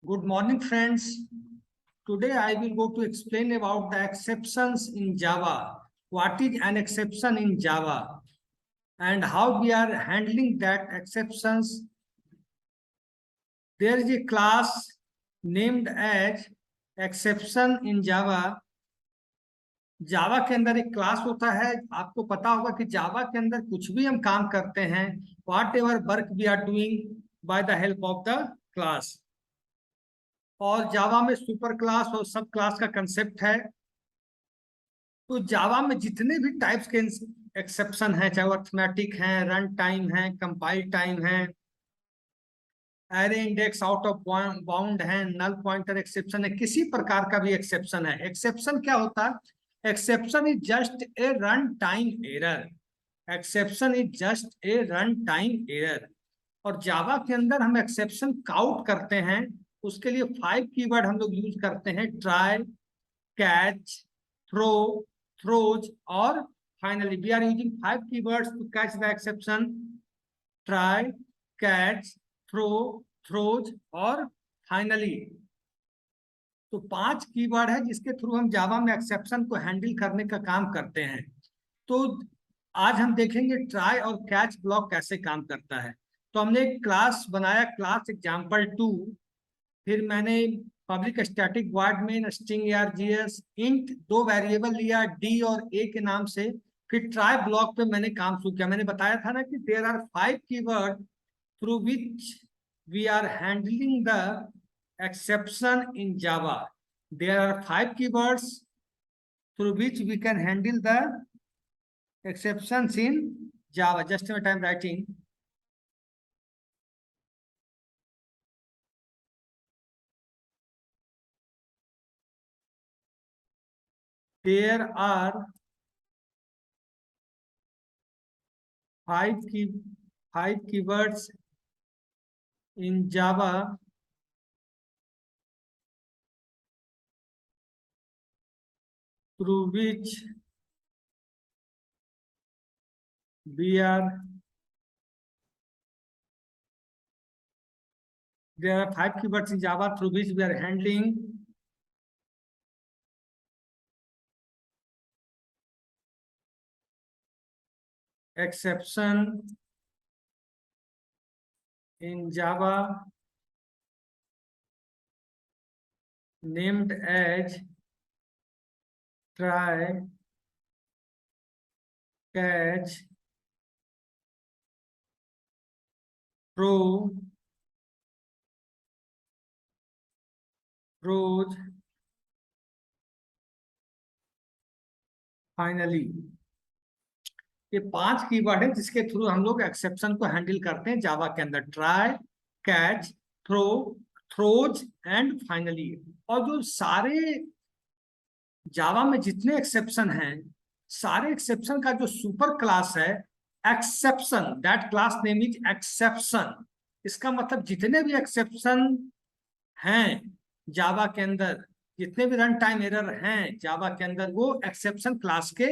Good morning, friends. Today I will go to explain about the exceptions in Java. What is an exception in Java and how we are handling that exceptions. There is a class named as exception in Java. जावा के अंदर एक class होता है। आपको पता होगा कि जावा के अंदर कुछ भी हम काम करते हैं, whatever work we are doing by the help of the class. और जावा में सुपर क्लास और सब क्लास का कंसेप्ट है। तो जावा में जितने भी टाइप्स के एक्सेप्शन हैं, चाहे वो अर्थमेटिक हैं, रन टाइम है, कंपाइल टाइम है, array index out of bound है, नल पॉइंटर एक्सेप्शन है, किसी प्रकार का भी एक्सेप्शन है। एक्सेप्शन क्या होता है? Exception is just a run time error. Exception is just a run time error. और जावा के अंदर हम एक्सेप्शन काउंट करते हैं। उसके लिए 5 कीवर्ड हम लोग यूज करते हैं: ट्राई, कैच, थ्रो, थ्रोज और finally. We are using 5 keywords to catch the exception: try, catch, throw, throws और फाइनली। तो 5 कीवर्ड है जिसके थ्रू हम जावा में एक्सेप्शन को हैंडल करने का काम करते हैं। तो आज हम देखेंगे ट्राई और कैच ब्लॉक कैसे काम करता है। तो हमने एक क्लास बनाया, क्लास एग्जाम्पल2। फिर मैंने public static void main string args int 2 variable लिया डी और ए के नाम से। फिर ट्राई ब्लॉक पे मैंने काम शुरू किया। मैंने बताया था ना कि there are 5 keyword through which we are handling the exception in Java. There are 5 keywords through which we can handle the exceptions in Java. Just a minute, I am writing. There are 5 keywords in Java through which we are there are 5 keywords in Java through which we are handling exception in Java named as try, catch, throw, throws, finally. ये 5 keyword है जिसके through हम लोग exception को handle करते हैं Java के अंदर: try, catch, throw, throws and finally. और जो सारे जावा में जितने एक्सेप्शन हैं, सारे एक्सेप्शन का जो सुपर क्लास है exception, that class name is exception. इसका मतलब जितने भी एक्सेप्शन हैं जावा के अंदर, जितने भी रन टाइम एरर हैं जावा के अंदर, वो एक्सेप्शन क्लास के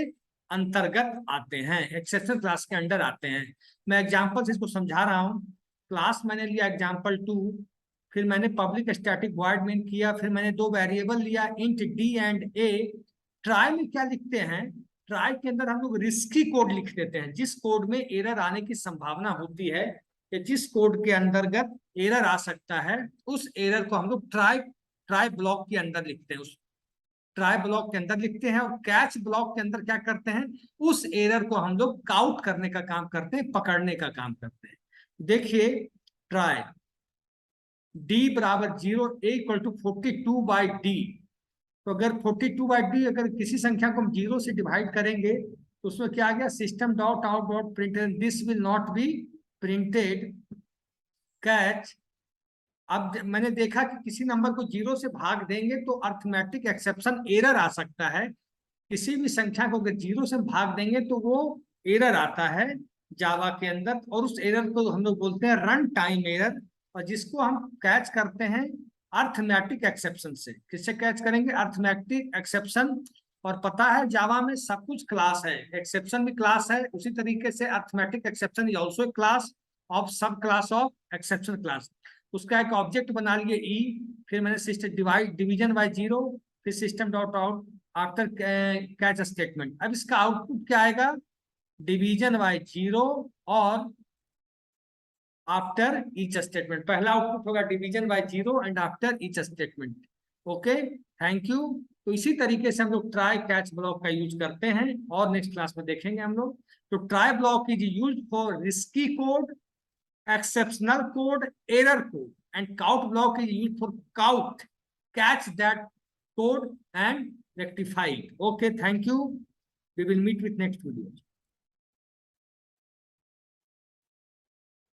अंतर्गत आते हैं, एक्सेप्शन क्लास के अंडर आते हैं। मैं एग्जांपल से इसको समझा रहा हूँ। क्लास मैंने लिया एग्जांपल2, फिर मैंने पब्लिक स्टैटिक वॉइड मेन किया, फिर मैंने 2 वेरिएबल लिया int D and A. Try में क्या लिखते हैं? ट्राई के अंदर हम लोग रिस्की कोड लिख देते हैं, जिस कोड में एरर आने की संभावना होती है, जिस कोड के अंतर्गत एरर आ सकता है, उस एरर को हम लोग ट्राई ब्लॉक के अंदर लिखते हैं, उस ट्राई ब्लॉक के अंदर लिखते हैं। और कैच ब्लॉक के अंदर क्या करते हैं? उस एरर को हम लोग काउंट करने का काम करते हैं, पकड़ने का काम करते हैं। देखिए, ट्राई d बराबर 0, a इक्वल टू 42/d। तो अगर 42/d अगर किसी संख्या को हम 0 से डिवाइड करेंगे तो उसमें क्या आ गया? System dot out dot printed this will not be printed catch. अब मैंने देखा कि किसी नंबर को 0 से भाग देंगे तो अर्थमेटिक एक्सेप्शन एरर आ सकता है। किसी भी संख्या को अगर 0 से भाग देंगे तो वो एरर आता है जावा के अंदर, और उस एरर को हम लोग बोलते हैं रन टाइम एरर, और जिसको हम कैच करते हैं अर्थमेटिक एक्सेप्शन से। किससे कैच करेंगे? Arithmetic exception. और पता है जावा में सब कुछ क्लास है, एक्सेप्शन भी क्लास है, उसी तरीके से arithmetic exception is also class of सब क्लास ऑफ एक्सेप्शन क्लास। उसका एक ऑब्जेक्ट बना लिए ई, फिर मैंने सिस्टम डिवीजन बाय 0, फिर system dot out after catch statement. अब इसका आउटपुट क्या आएगा, डिवीजन बाय 0 और आफ्टर ईच स्टेटमेंट। पहला आउटपुट होगा division bye 0 and after each statement. Okay, thank you. तो इसी तरीके से हम लोग ट्राई कैच ब्लॉक का यूज करते हैं और नेक्स्ट क्लास में देखेंगे हम लोग। तो try block is use for risky code, exceptional code, error code, and count block is used for count, catch that code and rectify it. Okay, thank you. We will meet with next video.